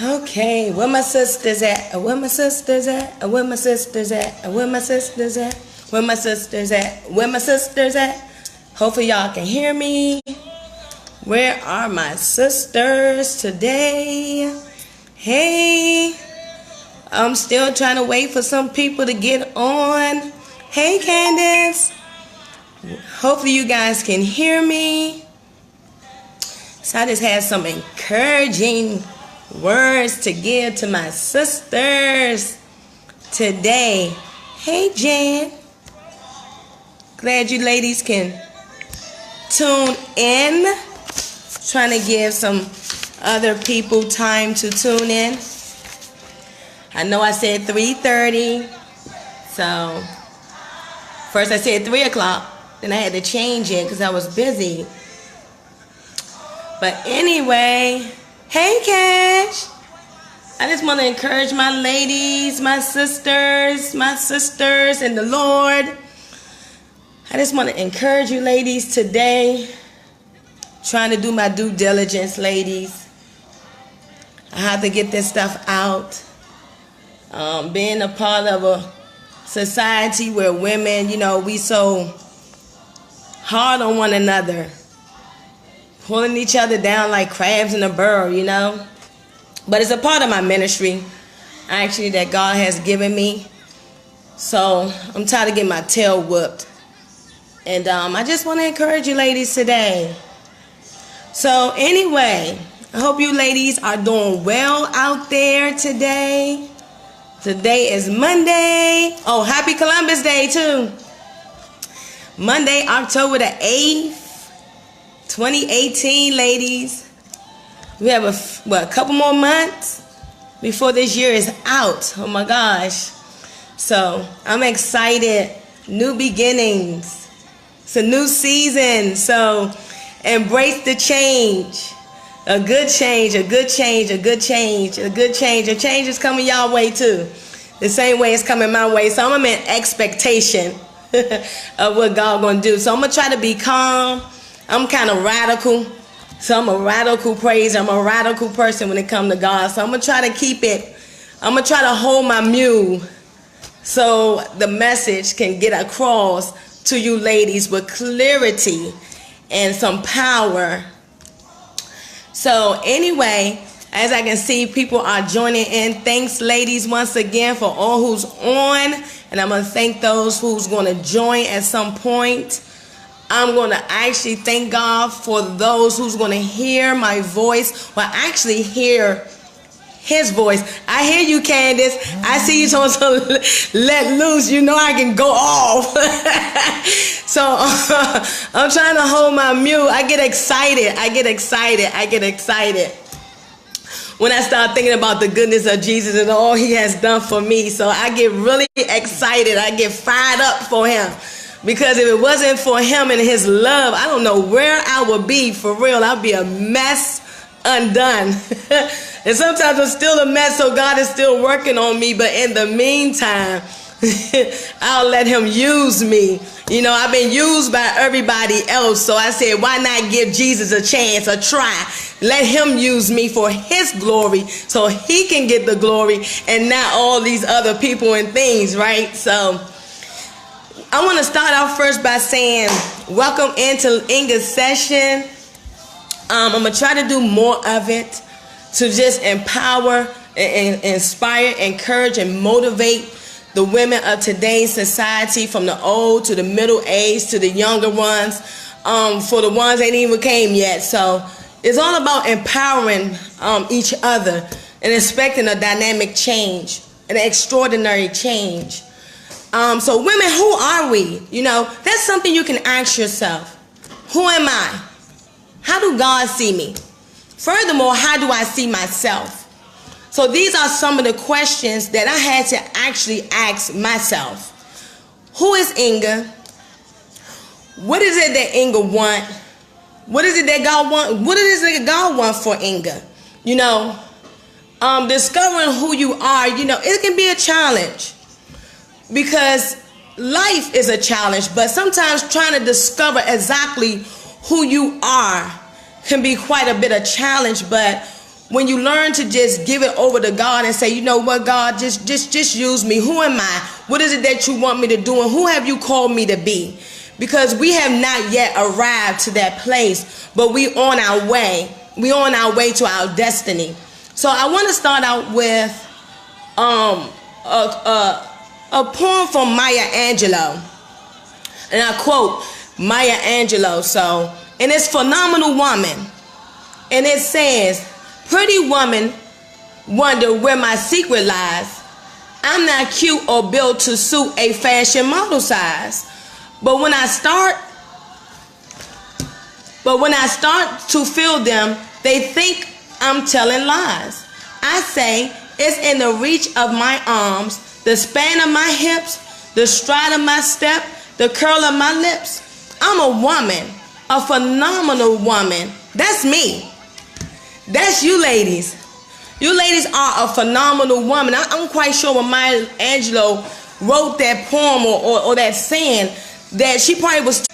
Okay, where my sisters at? Where my sisters at? Where my sisters at? Where my sisters at? Where my sisters at? Where my sisters at? Hopefully y'all can hear me. Where are my sisters today? Hey, I'm still trying to wait for some people to get on. Hey, Candace. Hopefully you guys can hear me. So I just had some encouraging words to give to my sisters today. Hey, Jan. Glad you ladies can tune in. Trying to give some other people time to tune in. I know I said 3:30. So first I said 3 o'clock. Then I had to change it because I was busy. But anyway, hey Cash. I just want to encourage my ladies, my sisters in the Lord. I just want to encourage you ladies today. Trying to do my due diligence, ladies. I have to get this stuff out. Being a part of a society where women, we so hard on one another. Pulling each other down like crabs in a barrel, But it's a part of my ministry, actually, that God has given me. So I'm tired of getting my tail whooped. And I just want to encourage you ladies today. So anyway, I hope you ladies are doing well out there today. Today is Monday. Oh, happy Columbus Day too. Monday, October the 8th, 2018, ladies. We have a couple more months before this year is out. Oh my gosh. So I'm excited. New beginnings. It's a new season. So embrace the change. A good change, a good change, a good change, a good change. A change is coming y'all way too. The same way it's coming my way. So I'm in expectation of what God gonna do. So I'm gonna try to be calm. I'm kind of radical. So I'm a radical praiser. I'm a radical person when it comes to God. So I'm gonna try to keep it. I'm gonna try to hold my mule so the message can get across to you ladies with clarity and some power. So anyway, as I can see, people are joining in. Thanks, ladies, once again for all who's on. And I'm going to thank those who's going to join at some point. I'm going to actually thank God for those who's going to hear my voice. Well, actually hear his voice. I hear you, Candace. I see you supposed to let loose. I can go off. So I'm trying to hold my mule. I get excited. When I start thinking about the goodness of Jesus and all he has done for me. So I get really excited. I get fired up for him. Because if it wasn't for him and his love, I don't know where I would be. For real, I'd be a mess undone. And sometimes I'm still a mess, so God is still working on me. But in the meantime, I'll let him use me. I've been used by everybody else. So I said, why not give Jesus a chance, a try? Let him use me for his glory so he can get the glory and not all these other people and things, right? So I want to start off first by saying, welcome into Inga's session. I'm going to try to do more of it to just empower and inspire, encourage, and motivate the women of today's society, from the old to the middle age to the younger ones, for the ones that ain't even came yet. So it's all about empowering each other and expecting a dynamic change, an extraordinary change. So women, who are we? That's something you can ask yourself. Who am I? How do God see me? Furthermore, how do I see myself? So these are some of the questions that I had to actually ask myself. Who is Inga? What is it that Inga want? What is it that God want? What is it that God want for Inga? Discovering who you are, it can be a challenge. Because life is a challenge, but sometimes trying to discover exactly who you are can be quite a bit of challenge. But when you learn to just give it over to God and say, you know what, God, just use me. Who am I? What is it that you want me to do? And who have you called me to be? Because we have not yet arrived to that place, but we on our way. We on our way to our destiny. So I want to start out with a poem from Maya Angelou. And I quote Maya Angelou. So, and it's Phenomenal Woman. And it says, pretty woman wonder where my secret lies. I'm not cute or built to suit a fashion model size. But when I start to feel them, they think I'm telling lies. I say it's in the reach of my arms, the span of my hips, the stride of my step, the curl of my lips. I'm a woman, a phenomenal woman. That's me. That's you ladies. You ladies are a phenomenal woman. I'm quite sure when Maya Angelou wrote that poem or that saying, that she probably was,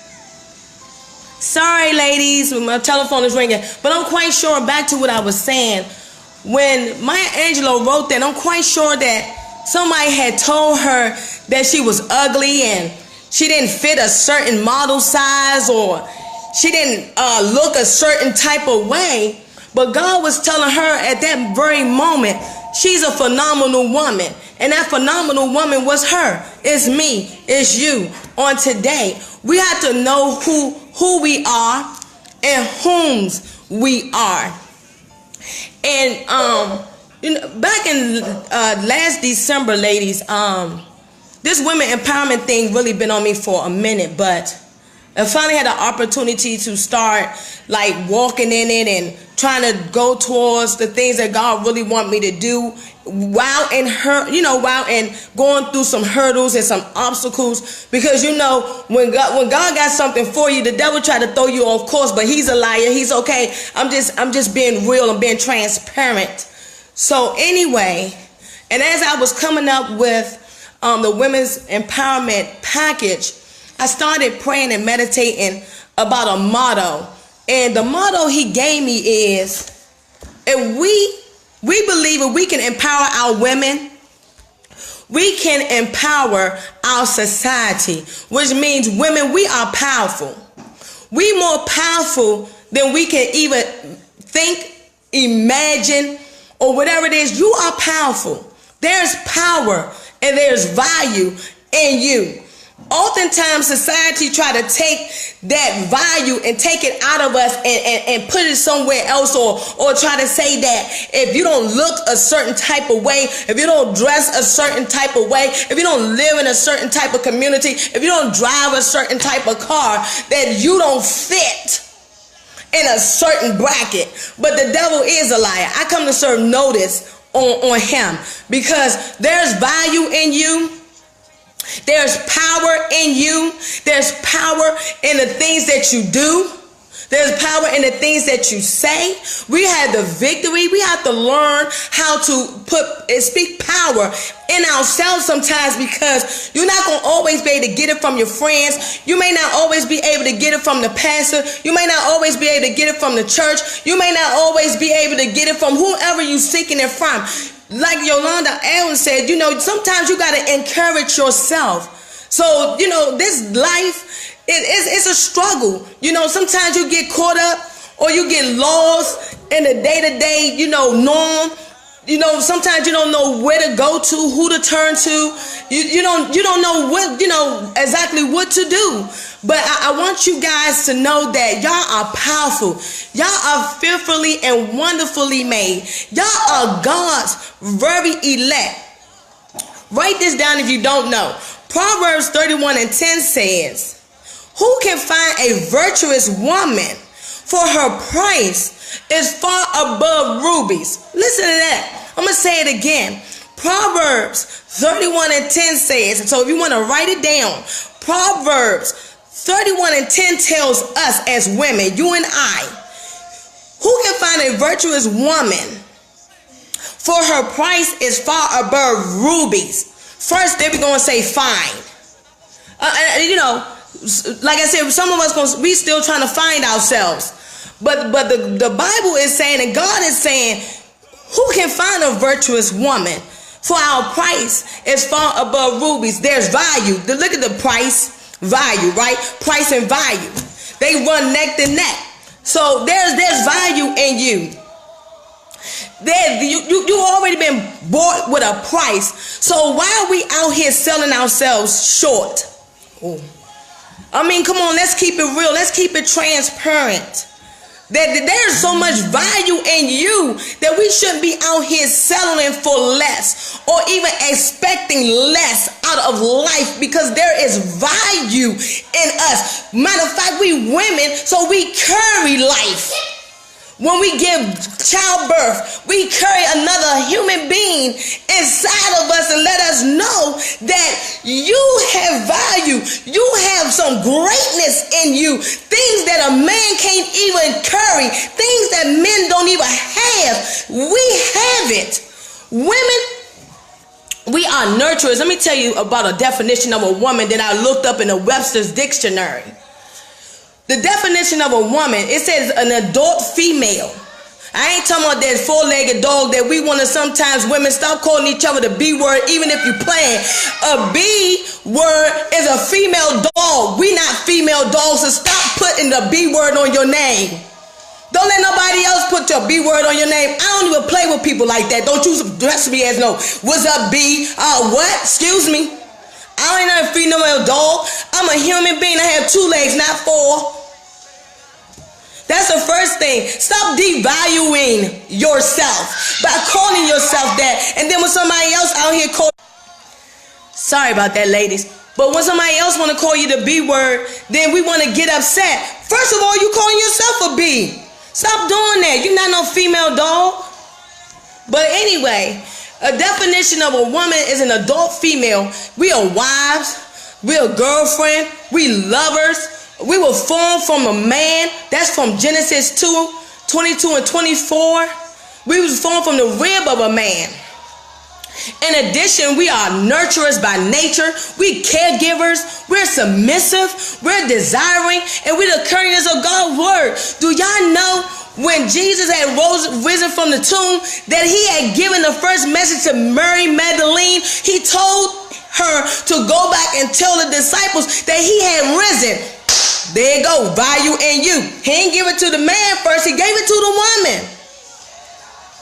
sorry ladies, my telephone is ringing, but I'm quite sure, back to what I was saying, when Maya Angelou wrote that, I'm quite sure that somebody had told her that she was ugly and she didn't fit a certain model size or she didn't look a certain type of way, but God was telling her at that very moment, she's a phenomenal woman. And that phenomenal woman was her. It's me. It's you. On today, we have to know who we are and whom's we are. And you know, back in last December, ladies, this women empowerment thing really been on me for a minute, but I finally had an opportunity to start like walking in it and trying to go towards the things that God really want me to do while in going through some hurdles and some obstacles, because you know when God got something for you, the devil try to throw you off course, but he's a liar. He's okay. I'm just being real and being transparent. So anyway, and as I was coming up with the women's empowerment package, I started praying and meditating about a motto. And the motto he gave me is, if we believe if we can empower our women, we can empower our society, which means women, we are powerful. We more powerful than we can even think, imagine, or whatever it is. You are powerful. There's power and there's value in you. Oftentimes society try to take that value and take it out of us and put it somewhere else, or try to say that if you don't look a certain type of way, if you don't dress a certain type of way, if you don't live in a certain type of community, if you don't drive a certain type of car, that you don't fit in a certain bracket. But the devil is a liar. I come to serve notice on him, because there's value in you. There's power in you. There's power in the things that you do. There's power in the things that you say. We have the victory. We have to learn how to speak power in ourselves sometimes, because you're not going to always be able to get it from your friends. You may not always be able to get it from the pastor. You may not always be able to get it from the church. You may not always be able to get it from whoever you're seeking it from. Like Yolanda Allen said, sometimes you got to encourage yourself. So, this life, it's a struggle. Sometimes you get caught up or you get lost in the day-to-day, norm. Sometimes you don't know where to go to, who to turn to. You don't know what, exactly what to do. But I want you guys to know that y'all are powerful. Y'all are fearfully and wonderfully made. Y'all are God's very elect. Write this down if you don't know. Proverbs 31:10 says, who can find a virtuous woman? For her price is far above rubies. Listen to that. I'm going to say it again. Proverbs 31:10 says, and so if you want to write it down, Proverbs 31:10 tells us as women, you and I, who can find a virtuous woman? For her price is far above rubies. First, they be going to say fine. Like I said, some of us we still trying to find ourselves. But the Bible is saying, and God is saying, Who can find a virtuous woman? For our price is far above rubies. There's value. Look at the price, value, right? Price and value. They run neck to neck. So there's value in you. You already been bought with a price. So why are we out here selling ourselves short? Ooh. I mean, come on, let's keep it real. Let's keep it transparent. There's so much value in you that we shouldn't be out here settling for less or even expecting less out of life, because there is value in us. Matter of fact, we women, so we carry life. When we give childbirth, we carry another human being inside of us and let us know that you have value. You have some greatness in you. Things that a man can't even carry. Things that men don't even have. We have it. Women, we are nurturers. Let me tell you about a definition of a woman that I looked up in the Webster's Dictionary. The definition of a woman, it says an adult female. I ain't talking about that four-legged dog that we want to sometimes, women, stop calling each other the B word, even if you're playing. A B word is a female dog. We not female dogs, so stop putting the B word on your name. Don't let nobody else put your B word on your name. I don't even play with people like that. Don't you address me as no, what's up, B? What? Excuse me. I ain't not a female dog. I'm a human being. I have 2 legs, not 4. That's the first thing. Stop devaluing yourself by calling yourself that. And then when somebody else out here sorry about that, ladies. But when somebody else want to call you the B word, then we want to get upset. First of all, you calling yourself a B. Stop doing that. You're not no female dog. But anyway, a definition of a woman is an adult female. We are wives. We are girlfriend. We lovers. We were formed from a man. That's from Genesis 2:22 and 24. We was formed from the rib of a man. In addition, we are nurturers by nature. We caregivers. We're submissive. We're desiring. And we're the carriers of God's word. Do y'all know when Jesus had risen from the tomb that he had given the first message to Mary Magdalene? He told her to go back and tell the disciples that he had risen. There you go, value in you. He didn't give it to the man first, he gave it to the woman.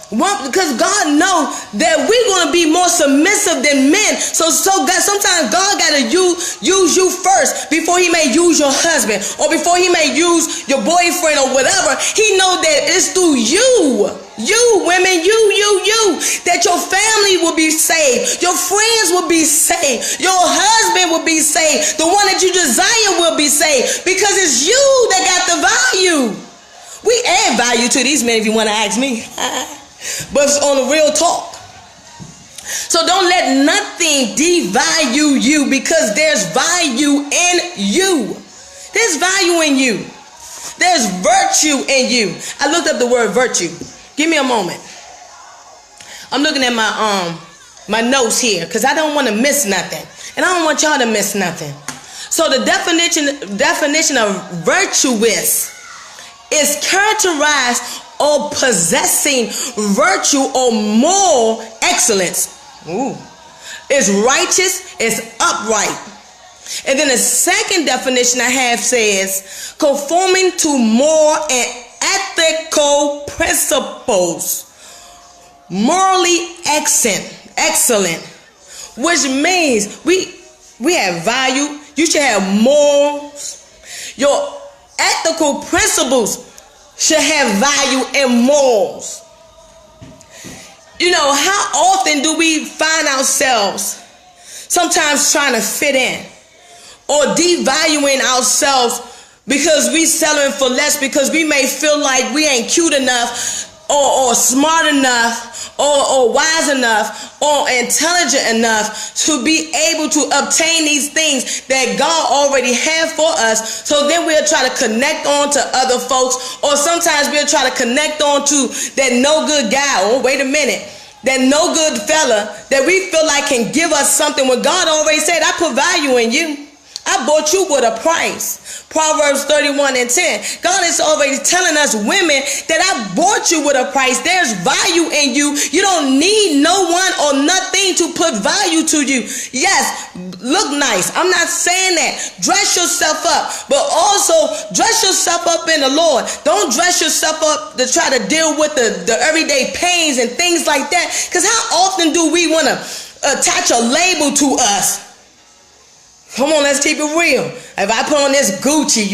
Because God knows that we're going to be more submissive than men. So God, sometimes God got to use you first before he may use your husband or before he may use your boyfriend or whatever. He knows that it's through you. You women, you, that your family will be saved. Your friends will be saved. Your husband will be saved. The one that you desire will be saved. Because it's you that got the value. We add value to these men if you want to ask me. But it's on the real talk. So don't let nothing devalue you, because there's value in you. There's value in you. There's virtue in you. I looked up the word virtue. Give me a moment. I'm looking at my notes here because I don't want to miss nothing. And I don't want y'all to miss nothing. So the definition of virtuous is characterized or possessing virtue or moral excellence. Ooh. It's righteous, it's upright. And then the second definition I have says conforming to moral and ethical principles, morally excellent, which means we have value. You should have morals. Your ethical principles should have value and morals. You know, how often do we find ourselves sometimes trying to fit in or devaluing ourselves because we selling for less, because we may feel like we ain't cute enough or smart enough or wise enough or intelligent enough to be able to obtain these things that God already had for us. So then we'll try to connect on to other folks, or sometimes we'll try to connect on to that no good guy. Oh, wait a minute. That no good fella that we feel like can give us something when God already said, I put value in you. I bought you with a price. Proverbs 31:10. God is already telling us women that I bought you with a price. There's value in you. You don't need no one or nothing to put value to you. Yes, look nice. I'm not saying that. Dress yourself up, but also dress yourself up in the Lord. Don't dress yourself up to try to deal with the everyday pains and things like that. Because how often do we want to attach a label to us? Come on, let's keep it real. If I put on this Gucci,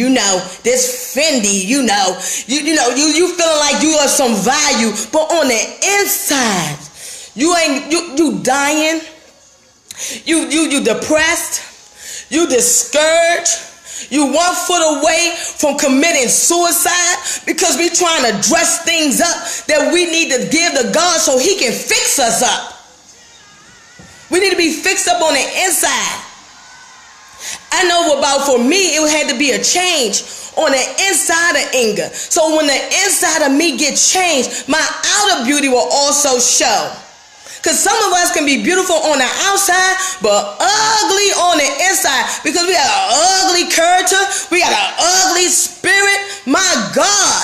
this Fendi, you feeling like you have some value, but on the inside, you dying, you depressed, you discouraged, you 1 foot away from committing suicide because we trying to dress things up that we need to give to God so He can fix us up. We need to be fixed up on the inside. I know about for me, it had to be a change on the inside of Inga. So when the inside of me get changed, my outer beauty will also show. Because some of us can be beautiful on the outside, but ugly on the inside. Because we got an ugly character, we got an ugly spirit. My God.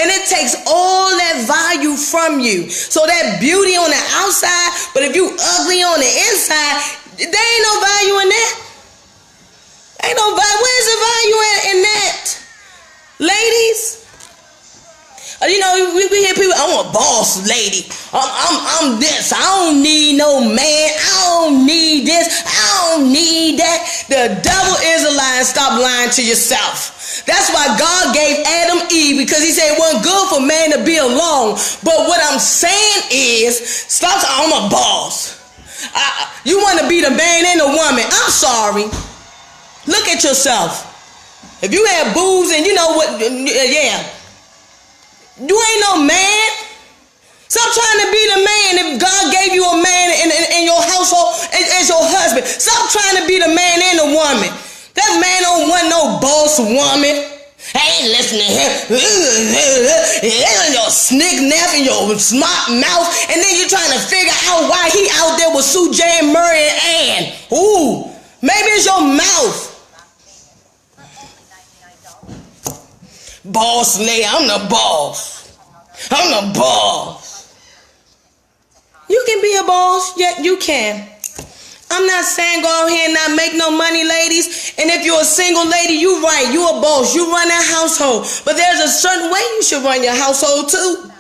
And it takes all that value from you. So that beauty on the outside, but if you ugly on the inside, there ain't no value in that. Ain't no value. Where's the value in that? Ladies? We hear people, I'm a boss lady. I'm this. I don't need no man. I don't need this. I don't need that. The devil is a lie. Stop lying to yourself. That's why God gave Adam Eve, because He said it wasn't good for man to be alone. But what I'm saying is, stop saying I'm a boss. You want to be the man and the woman. I'm sorry. Look at yourself. If you have boobs and you know what, yeah. You ain't no man. Stop trying to be the man. If God gave you a man in your household as your husband, stop trying to be the man and the woman. That man don't want no boss woman. I ain't listening to him. Your snick neck and your smart mouth, and then you're trying to figure out why he out there with Sue J, Murray, and Ann. Ooh, maybe it's your mouth. Boss lady, I'm the boss. I'm the boss. You can be a boss, yeah, you can. I'm not saying go out here and not make no money, ladies. And if you're a single lady, you right, you a boss, you run that household. But there's a certain way you should run your household too.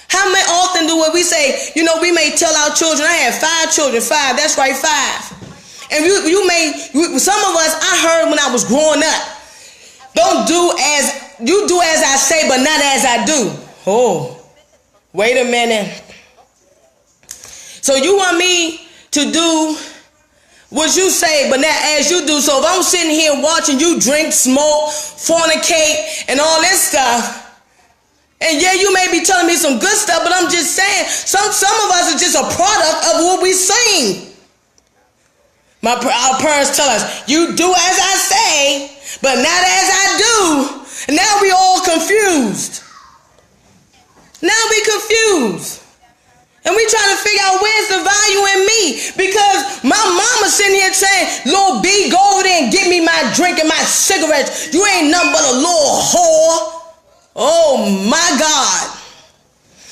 How often do we say, we may tell our children, I had 5 children, 5, that's right, 5. And some of us, I heard when I was growing up, don't do as I say, but not as I do. Oh, wait a minute. So you want me to do what you say, but not as you do. So if I'm sitting here watching you drink, smoke, fornicate, and all this stuff, and yeah, you may be telling me some good stuff, but I'm just saying, some of us are just a product of what we sing. Our parents tell us, you do as I say, but not as I do. And now we all confused. Now we confused. And we trying to figure out where's the value in me. Because my mama sitting here saying, Lil B, go over there and get me my drink and my cigarettes. You ain't nothing but a little whore. Oh my God.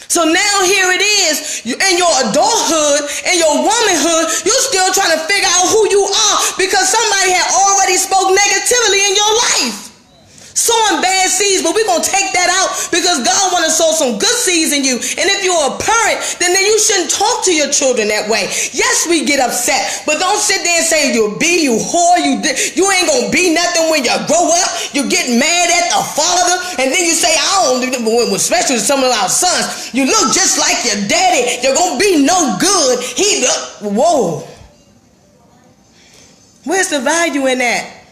So now here it is, in your adulthood, in your womanhood, you're still trying to figure out who you are because somebody had already spoke negatively in your life. Sowing bad seeds, but we're going to take that out because God wants to sow some good seeds in you. And if you're a parent, then you shouldn't talk to your children that way. Yes, we get upset, but don't sit there and say you whore, you ain't going to be nothing when you grow up. You get mad at the father, and then you say, especially some of our sons, you look just like your daddy. You're going to be no good. Whoa. Where's the value in that?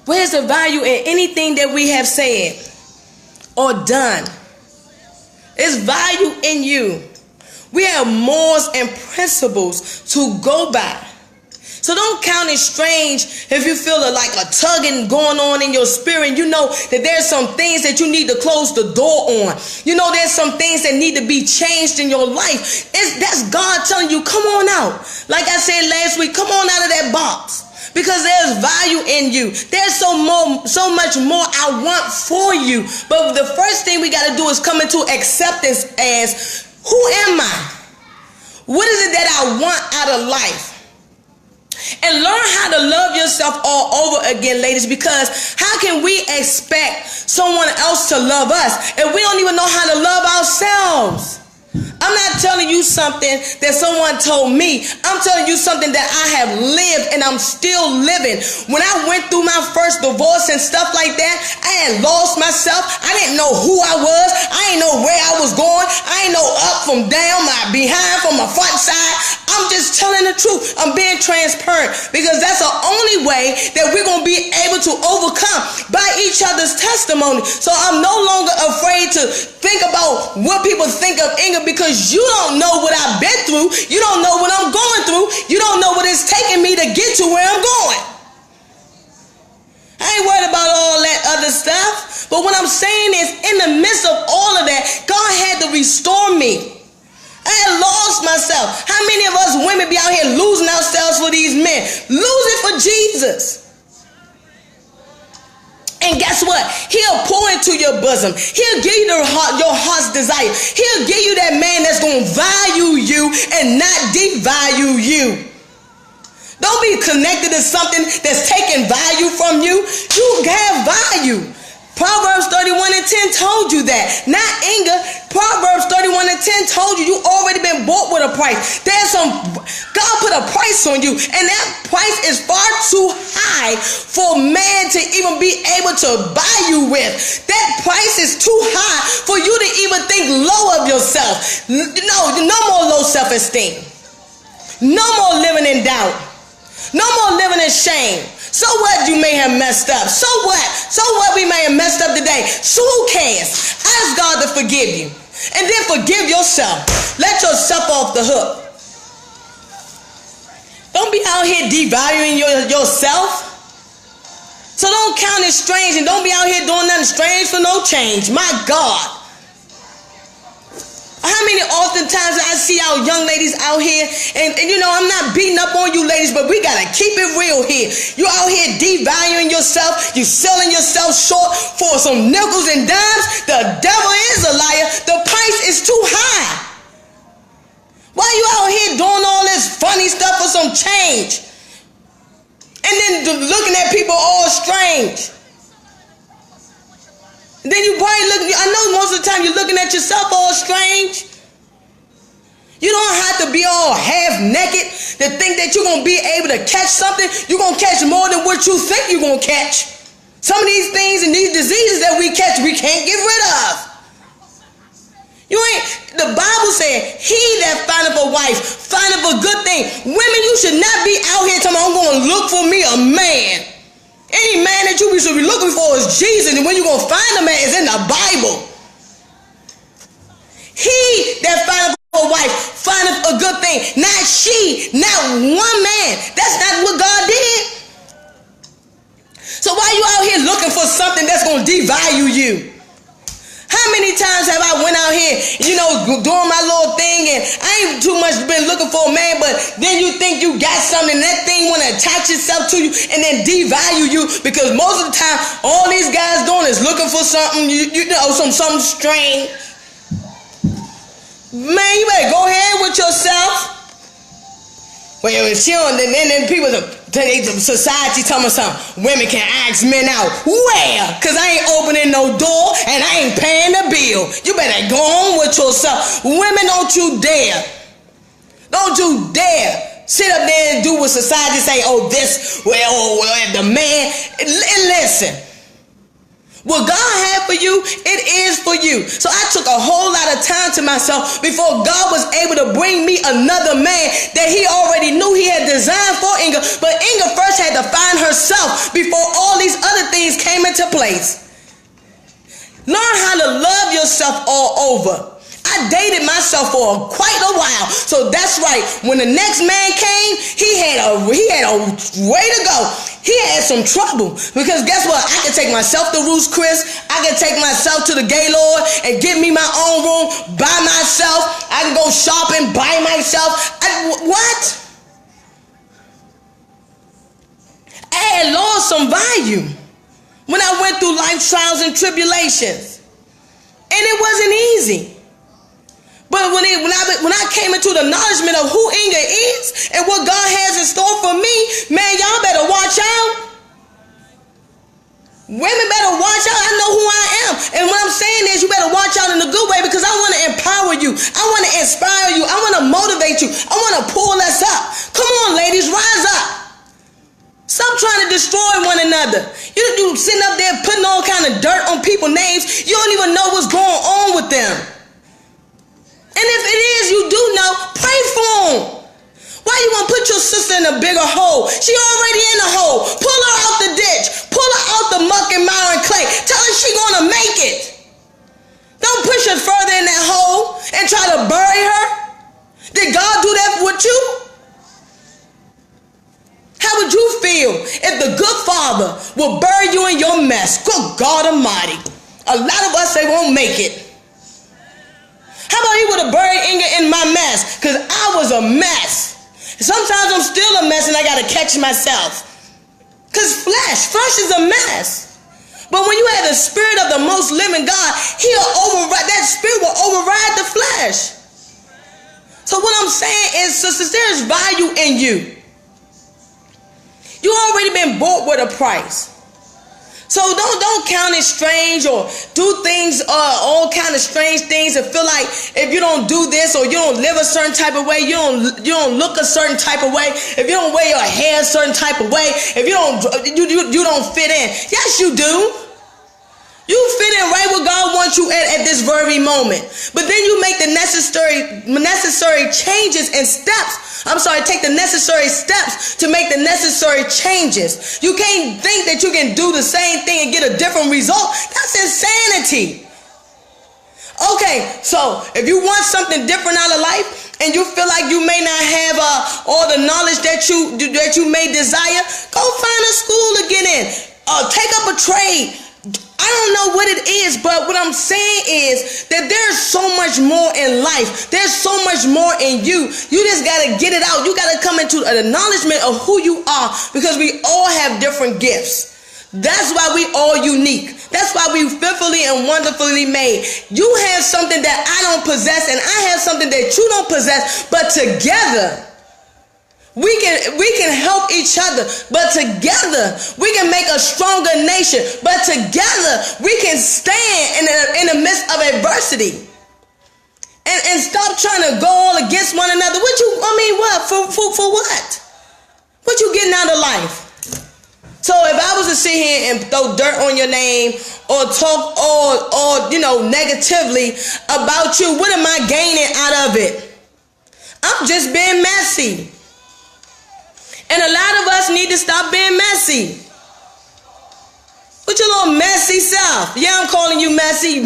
Where's the value in anything that we have said or done? It's value in you. We have morals and principles to go by. So don't count it strange if you feel like a tugging going on in your spirit. You know that there's some things that you need to close the door on. You know there's some things that need to be changed in your life. That's God telling you, come on out. Like I said last week, come on out of that box. Because there's value in you. There's so much more I want for you. But the first thing we got to do is come into acceptance as, who am I? What is it that I want out of life? And learn how to love yourself all over again, ladies, because how can we expect someone else to love us if we don't even know how to love ourselves? I'm not telling you something that someone told me. I'm telling you something that I have lived and I'm still living. When I went through my first divorce and stuff like that, I had lost myself. I didn't know who I was. I didn't know where I was going. I didn't know up from down, my behind from my front side. I'm just telling the truth. I'm being transparent because that's the only way that we're going to be able to overcome by each other's testimony. So I'm no longer afraid to think about what people think of Inga, because you don't know what I've been through. You don't know what I'm going through. You don't know what it's taking me to get to where I'm going. I ain't worried about all that other stuff. But what I'm saying is, in the midst of all of that, God had to restore me. I had lost myself. How many of us women be out here losing ourselves for these men? Lose it for Jesus. And guess what? He'll pour into your bosom. He'll give you your heart's desire. He'll give you that man that's going to value you and not devalue you. Don't be connected to something that's taking value from you. You have value. Proverbs 31:10 told you that. Not Inga. Proverbs 31:10 told you already been bought with a price. God put a price on you, and that price is far too high for man to even be able to buy you with. That price is too high for you to even think low of yourself. No more low self-esteem. No more living in doubt. No more living in shame. So what, you may have messed up? So what? So what, we may have messed up today? So who cares? Ask God to forgive you. And then forgive yourself. Let yourself off the hook. Don't be out here devaluing yourself. So don't count it strange, and don't be out here doing nothing strange for no change. My God. How many oftentimes I see our young ladies out here, and you know, I'm not beating up on you ladies, but we got to keep it real here. You out here devaluing yourself. You selling yourself short for some nickels and dimes. The devil is a liar. The price is too high. Why you out here doing all this funny stuff for some change? And then looking at people all strange. Then you probably look, I know most of the time you're looking at yourself all strange. You don't have to be all half naked to think that you're going to be able to catch something. You're going to catch more than what you think you're going to catch. Some of these things and these diseases that we catch, we can't get rid of. The Bible said, he that findeth a wife findeth a good thing. Women, you should not be out here telling me, I'm going to look for me a man. Any man that you should be looking for is Jesus, and when you're going to find a man is in the Bible. He that findeth a wife findeth a good thing. Not she, not one man. That's not what God did. So why you out here looking for something that's going to devalue you? How many times have I went out here, you know, doing my little thing, and I ain't too much been looking for a man, but then you think you got something, and that thing want to attach itself to you and then devalue you, because most of the time, all these guys doing is looking for something, you know, something strange. Man, you better go ahead with yourself. Well, she on, and then people, society tell me something. Women can ask men out. Where? Because I ain't opening no door and I ain't paying the bill. You better go on with yourself. Women, don't you dare. Don't you dare sit up there and do what society say, oh, this, well, the man. Listen. What God had for you, it is for you. So I took a whole lot of time to myself before God was able to bring me another man that he already knew he had designed for Inga. But Inga first had to find herself before all these other things came into place. Learn how to love yourself all over. I dated myself for quite a while. So that's right. When the next man came, he had a way to go. He had some trouble. Because guess what? I can take myself to Ruth's Chris. I can take myself to the Gaylord and get me my own room by myself. I can go shopping by myself. What? some value when I went through life trials and tribulations. And it wasn't easy. But when I came into the acknowledgement of who Inga is and what God has in store for me, man, y'all better watch out. Women better watch out. I know who I am. And what I'm saying is you better watch out in a good way, because I want to empower you. I want to inspire you. I want to motivate you. I want to pull us up. Come on, ladies, rise up. Stop trying to destroy one another. You sitting up there putting all kind of dirt on people's names. You don't even know what's going on with them. And if it is, you do know, pray for them. Why you want to put your sister in a bigger hole? She already in a hole. Pull her out the ditch. Pull her out the muck and mire and clay. Tell her she gonna make it. Don't push her further in that hole and try to bury her. Did God do that with you? How would you feel if the good Father will bury you in your mess? Good God Almighty. A lot of us, they won't make it. How about he would have buried Inga in my mess? Because I was a mess. Sometimes I'm still a mess and I got to catch myself. Because flesh is a mess. But when you have the Spirit of the most living God, that Spirit will override the flesh. So what I'm saying is, sisters, there's value in you. You already been bought with a price. So don't count it strange or do things, all kind of strange things, and feel like if you don't do this or you don't live a certain type of way, you don't look a certain type of way, if you don't wear your hair a certain type of way, if you don't fit in. Yes, you do. You fit in right where God wants you at this very moment. But then you make the necessary changes and steps. Take the necessary steps to make the necessary changes. You can't think that you can do the same thing and get a different result. That's insanity. Okay, so if you want something different out of life and you feel like you may not have all the knowledge that you may desire, go find a school to get in. Take up a trade. I don't know what it is, but what I'm saying is that there's so much more in life. There's so much more in you. You just got to get it out. You got to come into an acknowledgement of who you are, because we all have different gifts. That's why we all unique. That's why we fearfully and wonderfully made. You have something that I don't possess, and I have something that you don't possess, but together we can help each other, but together we can make a stronger nation. But together we can stand in the midst of adversity, and stop trying to go all against one another. What for what? What you getting out of life? So if I was to sit here and throw dirt on your name or talk or negatively about you, what am I gaining out of it? I'm just being messy. And a lot of us need to stop being messy. With your little messy self. Yeah, I'm calling you messy.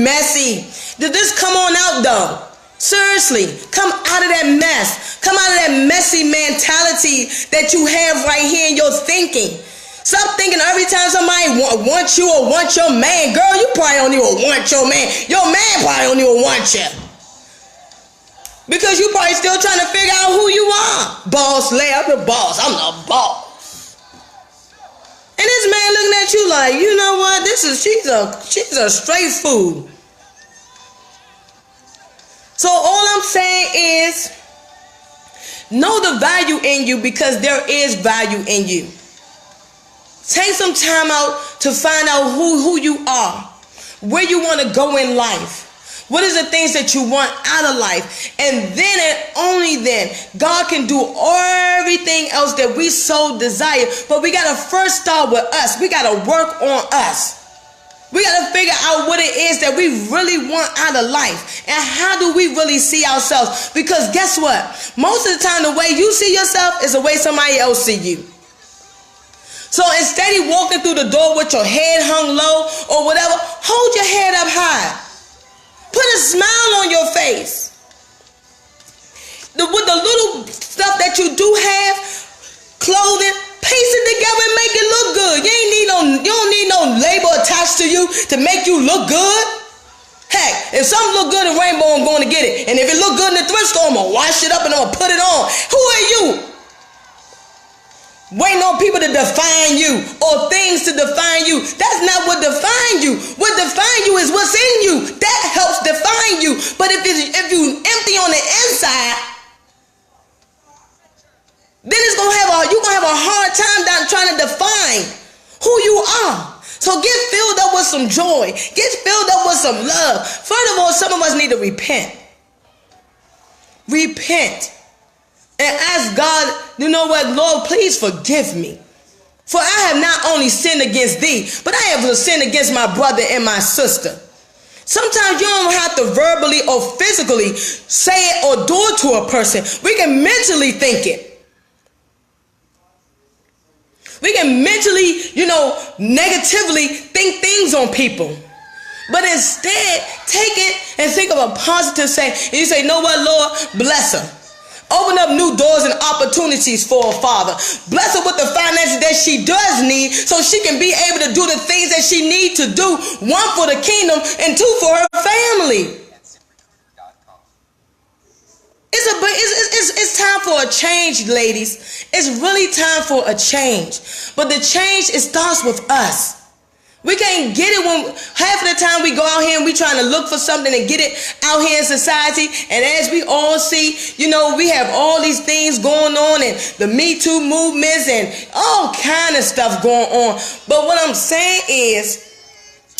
Did this come on out though? Seriously, come out of that mess. Come out of that messy mentality that you have right here in your thinking. Stop thinking every time somebody wants you or wants your man. Girl, you probably don't even want your man. Your man probably don't even want you. Because you probably still trying to figure out who you are. Boss lady, I'm the boss. I'm the boss. And this man looking at you like, you know what? She's a straight fool. So all I'm saying is, know the value in you, because there is value in you. Take some time out to find out who you are, where you want to go in life. What is the things that you want out of life? And then and only then, God can do everything else that we so desire. But we got to first start with us. We got to work on us. We got to figure out what it is that we really want out of life. And how do we really see ourselves? Because guess what? Most of the time, the way you see yourself is the way somebody else see you. So instead of walking through the door with your head hung low or whatever, hold your head up high. Put a smile on your face. With the little stuff that you do have, clothing, piece it together and make it look good. You don't need no label attached to you to make you look good. Heck, if something look good in Rainbow, I'm going to get it. And if it look good in the thrift store, I'm going to wash it up and I'm going to put it on. Who are you? Waiting on people to define you or things to define you. That's not what defines you. What defines you is what's in you. That helps define you. But if you empty on the inside, then you're gonna have a hard time down trying to define who you are. So get filled up with some joy. Get filled up with some love. First of all, some of us need to repent. Repent. And ask God, you know what, Lord, please forgive me. For I have not only sinned against thee, but I have sinned against my brother and my sister. Sometimes you don't have to verbally or physically say it or do it to a person. We can mentally think it. We can mentally, negatively think things on people. But instead, take it and think of a positive saying. And you say, know what, Lord, bless her. Open up new doors and opportunities for her, Father. Bless her with the finances that she does need so she can be able to do the things that she needs to do. One, for the kingdom, and two, for her family. It's time for a change, ladies. It's really time for a change. But the change, it starts with us. We can't get it when half of the time we go out here and we trying to look for something and get it out here in society. And as we all see, we have all these things going on and the Me Too movements and all kind of stuff going on. But what I'm saying is,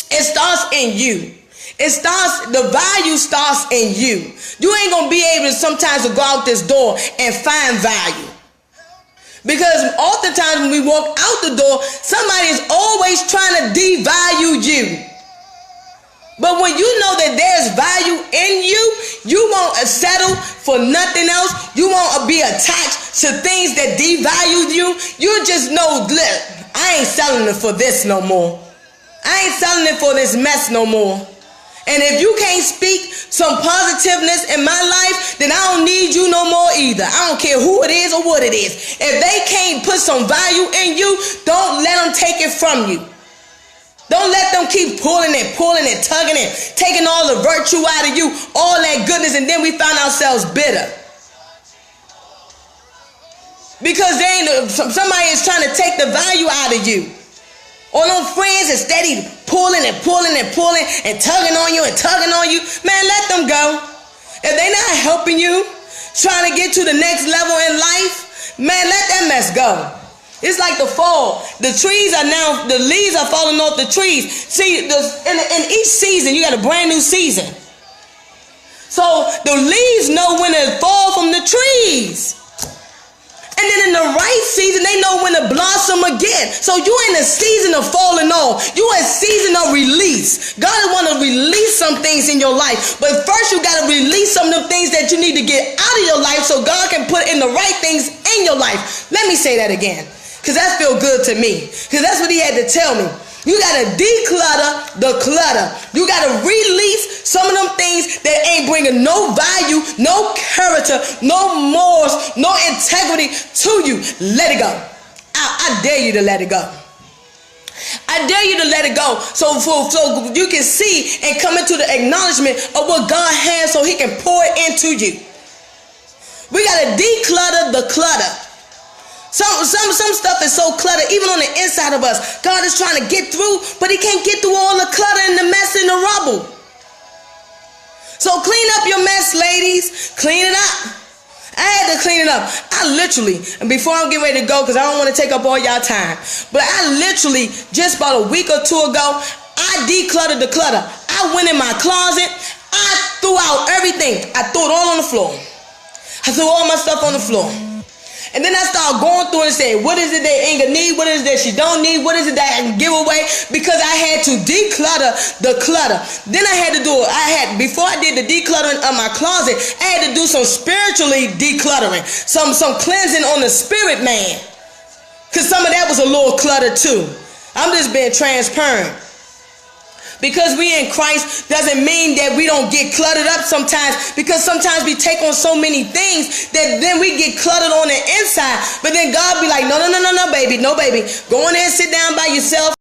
it starts in you. The value starts in you. You ain't going to be able to sometimes to go out this door and find value. Because oftentimes when we walk out the door, somebody is always trying to devalue you. But when you know that there's value in you, you won't settle for nothing else. You won't be attached to things that devalue you. You just know, look, I ain't selling it for this no more. I ain't selling it for this mess no more. And if you can't speak some positiveness in my life, then I don't need you no more either. I don't care who it is or what it is. If they can't put some value in you, don't let them take it from you. Don't let them keep pulling and tugging and taking all the virtue out of you, all that goodness, and then we find ourselves bitter. Because somebody is trying to take the value out of you. Or them friends is steady pulling and tugging on you. Man, let them go. If they not helping you, trying to get to the next level in life, man, let that mess go. It's like the fall. The leaves are falling off the trees. See, in each season, you got a brand new season. So the leaves know when to fall from the trees. And then in the right season, they know when to blossom again. So you in a season of falling off. You in a season of release. God want to release some things in your life. But first you got to release some of the things that you need to get out of your life so God can put in the right things in your life. Let me say that again, because that feels good to me. Because that's what he had to tell me. You got to declutter the clutter. You got to release some of them things that ain't bringing no value, no character, no morals, no integrity to you. Let it go. I dare you to let it go. I dare you to let it go so you can see and come into the acknowledgement of what God has so he can pour it into you. We got to declutter the clutter. Some stuff is so cluttered, even on the inside of us. God is trying to get through, but he can't get through all the clutter and the mess and the rubble. So clean up your mess, ladies. Clean it up. I had to clean it up. I literally, and before I'm getting ready to go, because I don't want to take up all y'all time, but I literally, just about a week or two ago, I decluttered the clutter. I went in my closet. I threw out everything. I threw it all on the floor. I threw all my stuff on the floor. And then I started going through and saying, what is it that Inga need? What is it that she don't need? What is it that I can give away? Because I had to declutter the clutter. Then I had to before I did the decluttering of my closet, I had to do some spiritually decluttering. Some cleansing on the spirit man. Because some of that was a little clutter too. I'm just being transparent. Because we in Christ doesn't mean that we don't get cluttered up sometimes, because sometimes we take on so many things that then we get cluttered on the inside. But then God be like, no, baby. Go in there and sit down by yourself.